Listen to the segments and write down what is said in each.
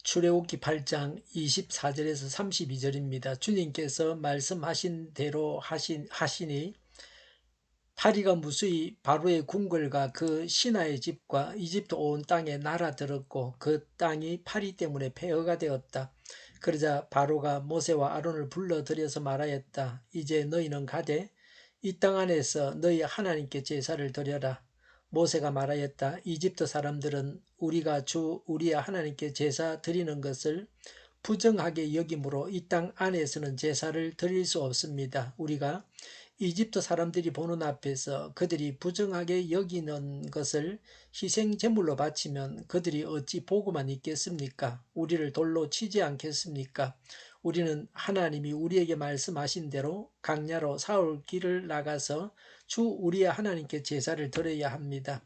출애굽기 8장 24절에서 32절입니다. 주님께서 말씀하신 대로 하시니 파리가 무수히 바로의 궁궐과 그 신하의 집과 이집트 온 땅에 날아들었고 그 땅이 파리 때문에 폐허가 되었다. 그러자 바로가 모세와 아론을 불러들여서 말하였다. 이제 너희는 가되 이 땅 안에서 너희 하나님께 제사를 드려라. 모세가 말하였다. 이집트 사람들은 우리가 주 우리의 하나님께 제사 드리는 것을 부정하게 여기므로 이 땅 안에서는 제사를 드릴 수 없습니다. 우리가 이집트 사람들이 보는 앞에서 그들이 부정하게 여기는 것을 희생 제물로 바치면 그들이 어찌 보고만 있겠습니까? 우리를 돌로 치지 않겠습니까? 우리는 하나님이 우리에게 말씀하신 대로 강야로 사울 길을 나가서 주 우리의 하나님께 제사를 드려야 합니다.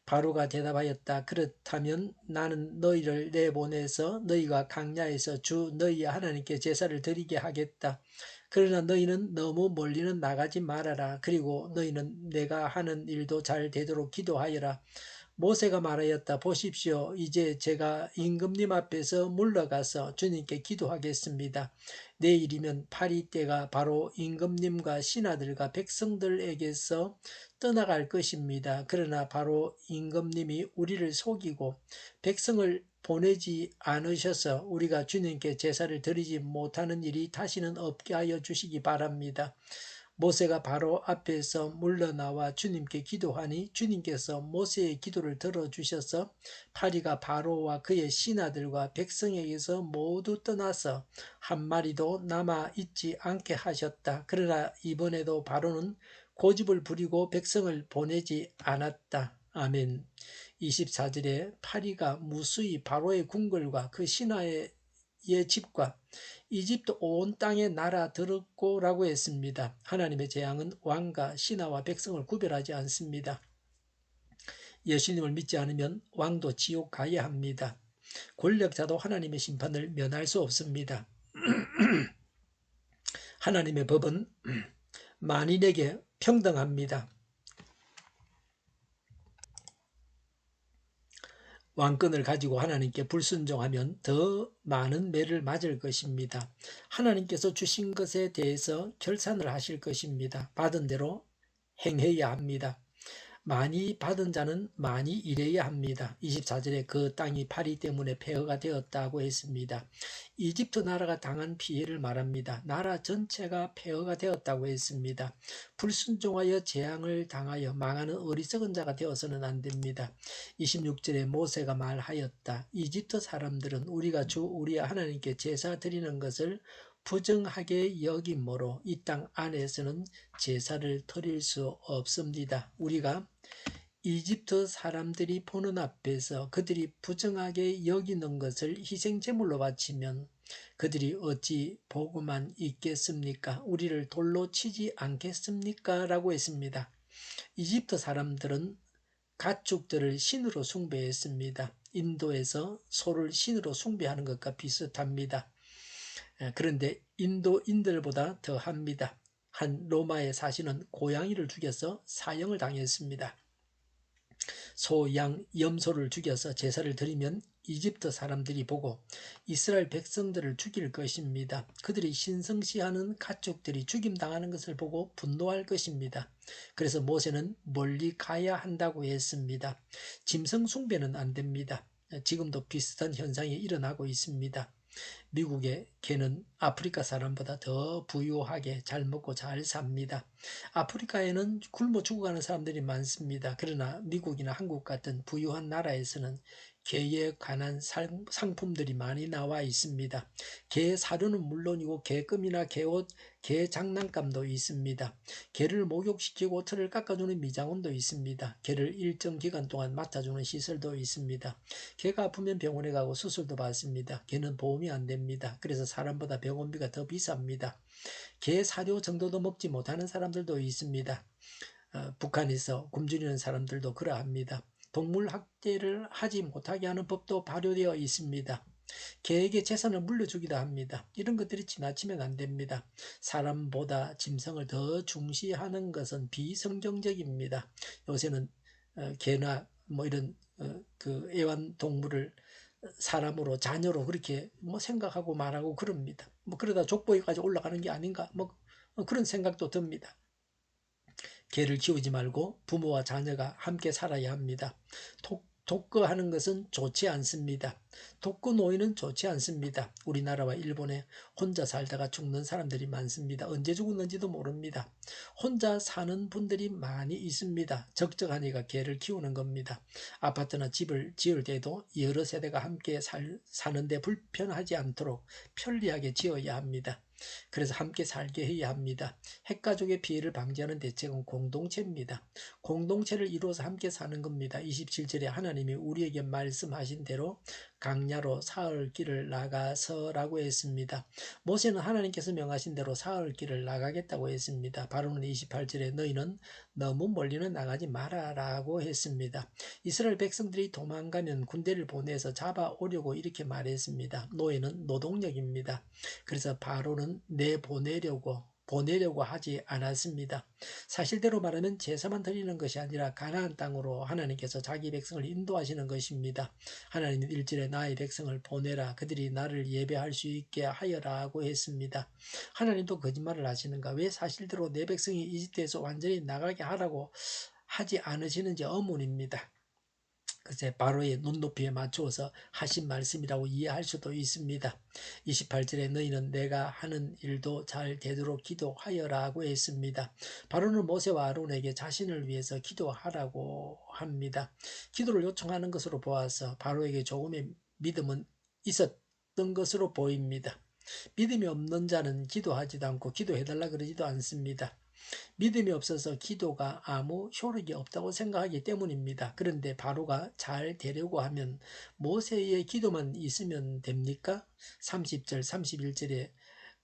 바로가 대답하였다. 그렇다면 나는 너희를 내보내서 너희가 강야에서 주 너희의 하나님께 제사를 드리게 하겠다. 그러나 너희는 너무 멀리는 나가지 말아라. 그리고 너희는 내가 하는 일도 잘 되도록 기도하여라. 모세가 말하였다. 보십시오. 이제 제가 임금님 앞에서 물러가서 주님께 기도하겠습니다. 내일이면 파리 때가 바로 임금님과 신하들과 백성들에게서 떠나갈 것입니다. 그러나 바로 임금님이 우리를 속이고 백성을 보내지 않으셔서 우리가 주님께 제사를 드리지 못하는 일이 다시는 없게 하여 주시기 바랍니다. 모세가 바로 앞에서 물러나와 주님께 기도하니 주님께서 모세의 기도를 들어주셔서 파리가 바로와 그의 신하들과 백성에게서 모두 떠나서 한 마리도 남아 있지 않게 하셨다. 그러나 이번에도 바로는 고집을 부리고 백성을 보내지 않았다. 아멘. 24절에 파리가 무수히 바로의 궁궐과 그 신하의 집과 이집트 온 땅에 날아들었고 라고 했습니다. 하나님의 재앙은 왕과 신하와 백성을 구별하지 않습니다. 예수님을 믿지 않으면 왕도 지옥 가야 합니다. 권력자도 하나님의 심판을 면할 수 없습니다. 하나님의 법은 만인에게 평등합니다. 왕권을 가지고 하나님께 불순종하면 더 많은 매를 맞을 것입니다. 하나님께서 주신 것에 대해서 결산을 하실 것입니다. 받은 대로 행해야 합니다. 많이 받은 자는 많이 일해야 합니다. 24절에 그 땅이 파리 때문에 폐허가 되었다고 했습니다. 이집트 나라가 당한 피해를 말합니다. 나라 전체가 폐허가 되었다고 했습니다. 불순종하여 재앙을 당하여 망하는 어리석은 자가 되어서는 안 됩니다. 26절에 모세가 말하였다. 이집트 사람들은 우리가 주 우리 하나님께 제사 드리는 것을 부정하게 여김으로 이 땅 안에서는 제사를 드릴 수 없습니다. 우리가 이집트 사람들이 보는 앞에서 그들이 부정하게 여기는 것을 희생제물로 바치면 그들이 어찌 보고만 있겠습니까? 우리를 돌로 치지 않겠습니까? 라고 했습니다. 이집트 사람들은 가축들을 신으로 숭배했습니다. 인도에서 소를 신으로 숭배하는 것과 비슷합니다. 그런데 인도인들보다 더합니다. 한 로마의 사신은 고양이를 죽여서 사형을 당했습니다. 소, 양, 염소를 죽여서 제사를 드리면 이집트 사람들이 보고 이스라엘 백성들을 죽일 것입니다. 그들이 신성시하는 가축들이 죽임당하는 것을 보고 분노할 것입니다. 그래서 모세는 멀리 가야 한다고 했습니다. 짐승 숭배는 안 됩니다. 지금도 비슷한 현상이 일어나고 있습니다. 미국의 개는 아프리카 사람보다 더 부유하게 잘 먹고 잘 삽니다. 아프리카에는 굶어 죽어가는 사람들이 많습니다. 그러나 미국이나 한국 같은 부유한 나라에서는 개에 관한 상품들이 많이 나와 있습니다. 개 사료는 물론이고 개껌이나 개옷, 개 장난감도 있습니다. 개를 목욕시키고 털을 깎아주는 미장원도 있습니다. 개를 일정 기간 동안 맡아주는 시설도 있습니다. 개가 아프면 병원에 가고 수술도 받습니다. 개는 보험이 안 됩니다. 그래서 사람보다 병원비가 더 비쌉니다. 개 사료 정도도 먹지 못하는 사람들도 있습니다. 북한에서 굶주리는 사람들도 그러합니다. 동물 학대를 하지 못하게 하는 법도 발효되어 있습니다. 개에게 재산을 물려주기도 합니다. 이런 것들이 지나치면 안 됩니다. 사람보다 짐승을 더 중시하는 것은 비성경적입니다. 요새는 개나 뭐 이런 그 애완동물을 사람으로 자녀로 그렇게 뭐 생각하고 말하고 그럽니다. 뭐 그러다 족보기까지 올라가는 게 아닌가 뭐 그런 생각도 듭니다. 개를 키우지 말고 부모와 자녀가 함께 살아야 합니다. 독거하는 것은 좋지 않습니다. 독거 노인은 좋지 않습니다. 우리나라와 일본에 혼자 살다가 죽는 사람들이 많습니다. 언제 죽었는지도 모릅니다. 혼자 사는 분들이 많이 있습니다. 적적하니까 개를 키우는 겁니다. 아파트나 집을 지을 때도 여러 세대가 함께 사는데 불편하지 않도록 편리하게 지어야 합니다. 그래서 함께 살게 해야 합니다. 핵가족의 피해를 방지하는 대책은 공동체입니다. 공동체를 이루어서 함께 사는 겁니다. 27절에 하나님이 우리에게 말씀하신 대로 강야로 사흘 길을 나가서라고 했습니다. 모세는 하나님께서 명하신 대로 사흘 길을 나가겠다고 했습니다. 바로는 28절에 너희는 너무 멀리는 나가지 마라라고 했습니다. 이스라엘 백성들이 도망가면 군대를 보내서 잡아오려고 이렇게 말했습니다. 노예는 노동력입니다. 그래서 바로는 보내려고 하지 않았습니다. 사실대로 말하면 제사만 드리는 것이 아니라 가나안 땅으로 하나님께서 자기 백성을 인도하시는 것입니다. 하나님은 1절에 나의 백성을 보내라 그들이 나를 예배할 수 있게 하여라고 했습니다. 하나님도 거짓말을 하시는가? 왜 사실대로 내 백성이 이집트에서 완전히 나가게 하라고 하지 않으시는지 의문입니다. 글쎄 바로의 눈높이에 맞추어서 하신 말씀이라고 이해할 수도 있습니다. 28절에 너희는 내가 하는 일도 잘 되도록 기도하여라고 했습니다. 바로는 모세와 아론에게 자신을 위해서 기도하라고 합니다. 기도를 요청하는 것으로 보아서 바로에게 조금의 믿음은 있었던 것으로 보입니다. 믿음이 없는 자는 기도하지도 않고 기도해달라 그러지도 않습니다. 믿음이 없어서 기도가 아무 효력이 없다고 생각하기 때문입니다. 그런데 바로가 잘 되려고 하면 모세의 기도만 있으면 됩니까? 30절, 31절에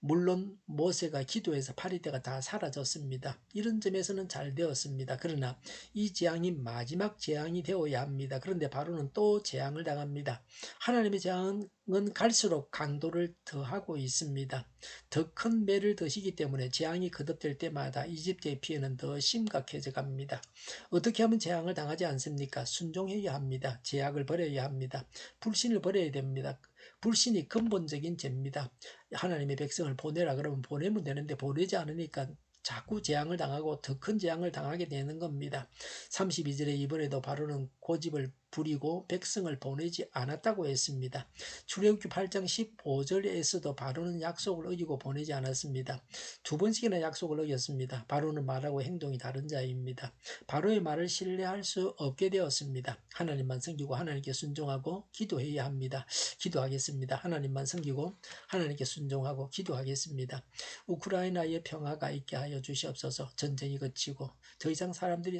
물론 모세가 기도해서 파리떼가 다 사라졌습니다. 이런 점에서는 잘 되었습니다. 그러나 이 재앙이 마지막 재앙이 되어야 합니다. 그런데 바로는 또 재앙을 당합니다. 하나님의 재앙은 갈수록 강도를 더하고 있습니다. 더 큰 매를 드시기 때문에 재앙이 거듭될 때마다 이집트의 피해는 더 심각해져 갑니다. 어떻게 하면 재앙을 당하지 않습니까? 순종해야 합니다. 제약을 버려야 합니다. 불신을 버려야 됩니다. 불신이 근본적인 죄입니다. 하나님의 백성을 보내라 그러면 보내면 되는데 보내지 않으니까 자꾸 재앙을 당하고 더 큰 재앙을 당하게 되는 겁니다. 32절에 이번에도 바로는 고집을 부리고 백성을 보내지 않았다고 했습니다. 출애굽기 8장 15절에서도 바로는 약속을 어기고 보내지 않았습니다. 두 번씩이나 약속을 어겼습니다. 바로는 말하고 행동이 다른 자입니다. 바로의 말을 신뢰할 수 없게 되었습니다. 하나님만 섬기고 하나님께 순종하고 기도해야 합니다. 기도하겠습니다. 하나님만 섬기고 하나님께 순종하고 기도하겠습니다. 우크라이나에 평화가 있게 하여 주시옵소서. 전쟁이 그치고 더 이상 사람들이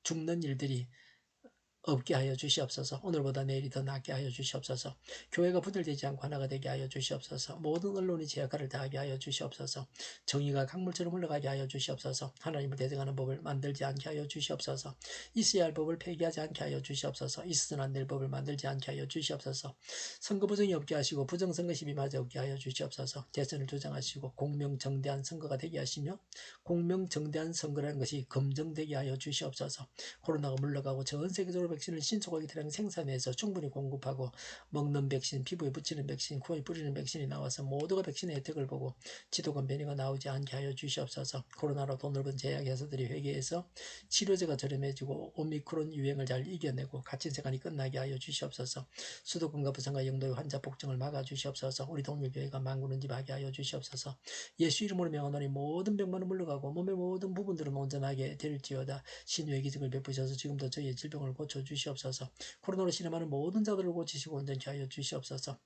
죽는 일들이 없게 하여 주시옵소서. 오늘보다 내일이 더 낫게 하여 주시옵소서. 교회가 분열되지 않고 하나가 되게 하여 주시옵소서. 모든 언론이 제 역할을 다하게 하여 주시옵소서. 정의가 강물처럼 흘러가게 하여 주시옵소서. 하나님을 대적하는 법을 만들지 않게 하여 주시옵소서. 있어야 할 법을 폐기하지 않게 하여 주시옵소서. 있어서는 안 될 법을 만들지 않게 하여 주시옵소서. 선거 부정이 없게 하시고 부정선거 시비마저 없게 하여 주시옵소서. 대선을 조장하시고 공명정대한 선거가 되게 하시며 공명정대한 선거라는 것이 검증되게 하여 주시옵소서. 코로나가 물러가고 전 세계적으로 백신을 신속하게 대량 생산해서 충분히 공급하고 먹는 백신, 피부에 붙이는 백신, 코에 뿌리는 백신이 나와서 모두가 백신의 혜택을 보고 지독한 변이가 나오지 않게 하여 주시옵소서. 코로나로 돈 넓은 제약회사들이 회계해서 치료제가 저렴해지고 오미크론 유행을 잘 이겨내고 갇힌 세간이 끝나게 하여 주시옵소서. 수도권과 부산과 영도의 환자 폭증을 막아 주시옵소서. 우리 동료교회가 만군을 집하게 하여 주시옵소서. 예수 이름으로 명하노니 모든 병만은 물러가고 몸의 모든 부분들은 온전하게 될지어다. 신유의 기적을 베푸셔서 지금도 저희의 질병을 고쳐주시옵소서. 코로나로 신음하는 모든 자들을 고치시고 온전케 하여 주시옵소서.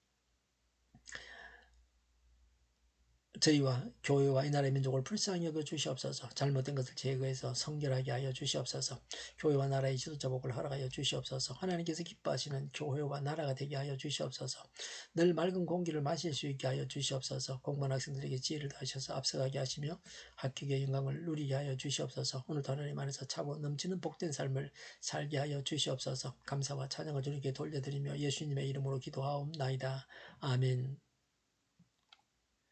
저희와 교회와 이 나라의 민족을 불쌍히 여겨 주시옵소서. 잘못된 것을 제거해서 성결하게 하여 주시옵소서. 교회와 나라의 지도자 복을 허락하여 주시옵소서. 하나님께서 기뻐하시는 교회와 나라가 되게 하여 주시옵소서. 늘 맑은 공기를 마실 수 있게 하여 주시옵소서. 공부한 학생들에게 지혜를 다하셔서 앞서가게 하시며 합격의 영광을 누리게 하여 주시옵소서. 오늘도 하나님 안에서 차고 넘치는 복된 삶을 살게 하여 주시옵소서. 감사와 찬양을 주님께 돌려드리며 예수님의 이름으로 기도하옵나이다. 아멘.